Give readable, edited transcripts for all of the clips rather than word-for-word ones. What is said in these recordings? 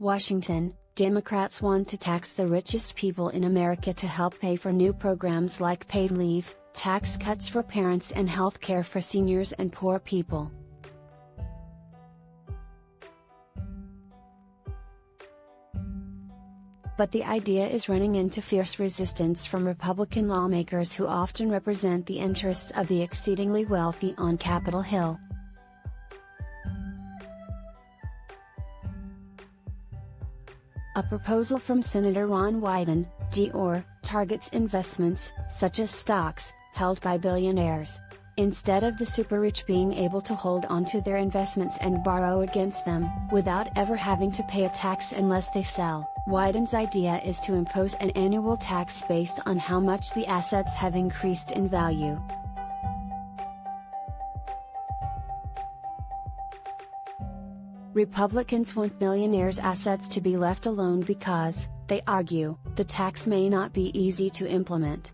Washington, Democrats want to tax the richest people in America to help pay for new programs like paid leave, tax cuts for parents, and health care for seniors and poor people. But the idea is running into fierce resistance from Republican lawmakers who often represent the interests of the exceedingly wealthy on Capitol Hill. A proposal from Senator Ron Wyden, D.R., targets investments, such as stocks, held by billionaires. Instead of the super-rich being able to hold onto their investments and borrow against them, without ever having to pay a tax unless they sell, Wyden's idea is to impose an annual tax based on how much the assets have increased in value. Republicans want billionaires' assets to be left alone because, they argue, the tax may not be easy to implement.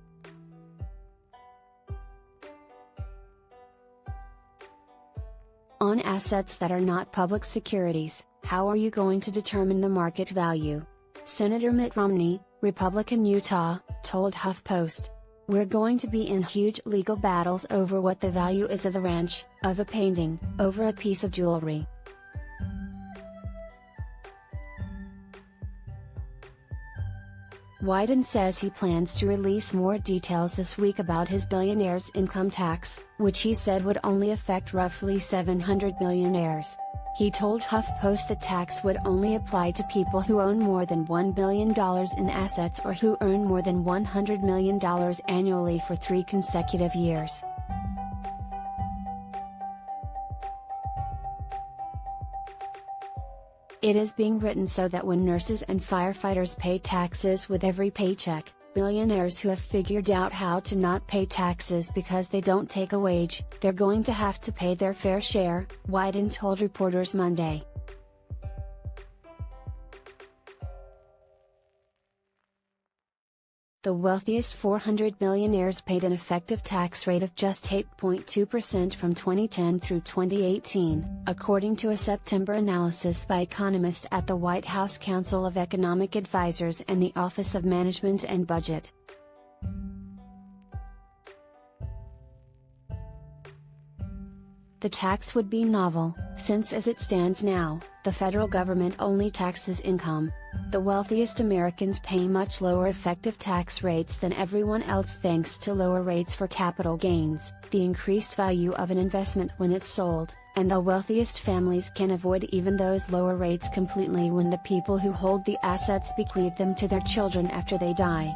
On assets that are not public securities, how are you going to determine the market value? Senator Mitt Romney, Republican Utah, told HuffPost. We're going to be in huge legal battles over what the value is of a ranch, of a painting, over a piece of jewelry. Wyden says he plans to release more details this week about his billionaire's income tax, which he said would only affect roughly 700 billionaires. He told HuffPost the tax would only apply to people who own more than $1 billion in assets or who earn more than $100 million annually for 3 consecutive years. It is being written so that when nurses and firefighters pay taxes with every paycheck, billionaires who have figured out how to not pay taxes because they don't take a wage, they're going to have to pay their fair share, Wyden told reporters Monday. The wealthiest 400 billionaires paid an effective tax rate of just 8.2% from 2010 through 2018, according to a September analysis by economists at the White House Council of Economic Advisers and the Office of Management and Budget. The tax would be novel, since as it stands now, the federal government only taxes income. The wealthiest Americans pay much lower effective tax rates than everyone else thanks to lower rates for capital gains, the increased value of an investment when it's sold, and the wealthiest families can avoid even those lower rates completely when the people who hold the assets bequeath them to their children after they die.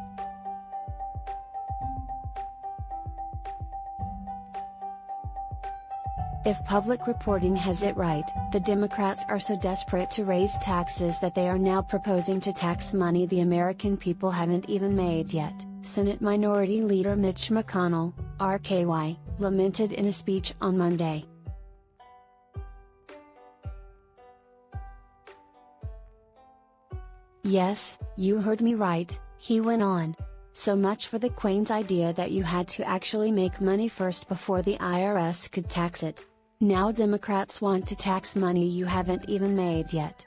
If public reporting has it right, the Democrats are so desperate to raise taxes that they are now proposing to tax money the American people haven't even made yet, Senate Minority Leader Mitch McConnell, RKY, lamented in a speech on Monday. Yes, you heard me right, he went on. So much for the quaint idea that you had to actually make money first before the IRS could tax it. Now Democrats want to tax money you haven't even made yet.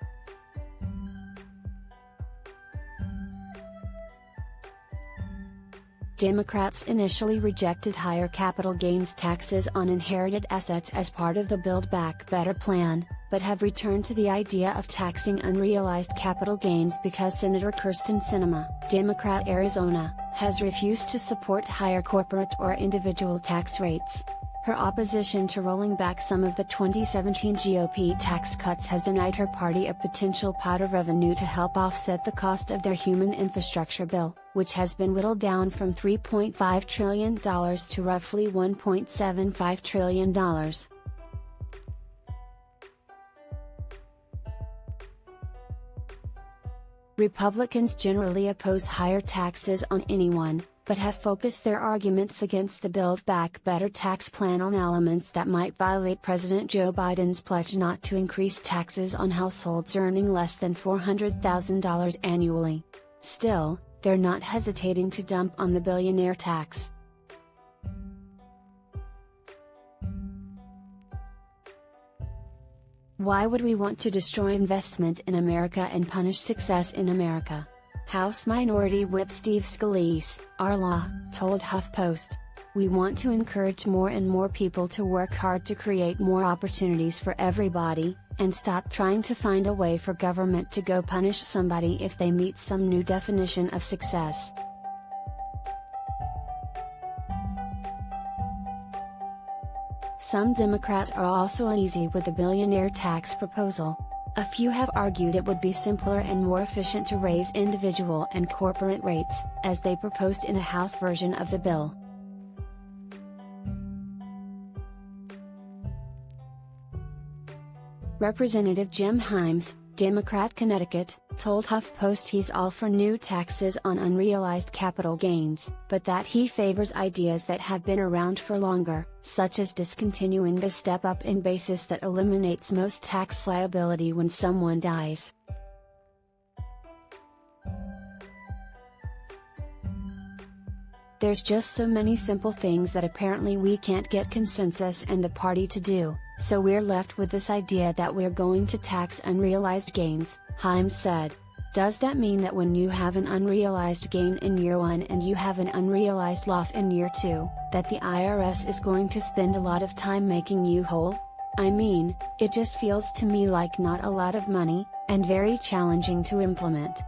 Democrats initially rejected higher capital gains taxes on inherited assets as part of the Build Back Better plan, but have returned to the idea of taxing unrealized capital gains because Senator Kyrsten Sinema, Democrat Arizona, has refused to support higher corporate or individual tax rates. Her opposition to rolling back some of the 2017 GOP tax cuts has denied her party a potential pot of revenue to help offset the cost of their human infrastructure bill, which has been whittled down from $3.5 trillion to roughly $1.75 trillion. Republicans generally oppose higher taxes on anyone, but have focused their arguments against the Build Back Better tax plan on elements that might violate President Joe Biden's pledge not to increase taxes on households earning less than $400,000 annually. Still, they're not hesitating to dump on the billionaire tax. Why would we want to destroy investment in America and punish success in America? House Minority Whip Steve Scalise, our law, told HuffPost. We want to encourage more and more people to work hard to create more opportunities for everybody, and stop trying to find a way for government to go punish somebody if they meet some new definition of success. Some Democrats are also uneasy with the billionaire tax proposal. A few have argued it would be simpler and more efficient to raise individual and corporate rates, as they proposed in a House version of the bill. Representative Jim Himes, Democrat Connecticut, told HuffPost he's all for new taxes on unrealized capital gains, but that he favors ideas that have been around for longer, such as discontinuing the step-up in basis that eliminates most tax liability when someone dies. There's just so many simple things that apparently we can't get consensus and the party to do, so we're left with this idea that we're going to tax unrealized gains, Himes said. Does that mean that when you have an unrealized gain in year 1 and you have an unrealized loss in year 2, that the IRS is going to spend a lot of time making you whole? I mean, it just feels to me like not a lot of money, and very challenging to implement.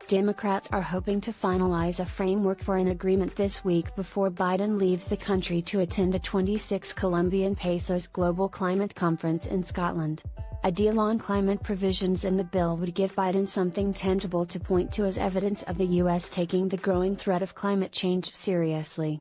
Democrats are hoping to finalize a framework for an agreement this week before Biden leaves the country to attend the 26 Colombian Pesos Global Climate Conference in Scotland. A deal on climate provisions in the bill would give Biden something tangible to point to as evidence of the U.S. taking the growing threat of climate change seriously.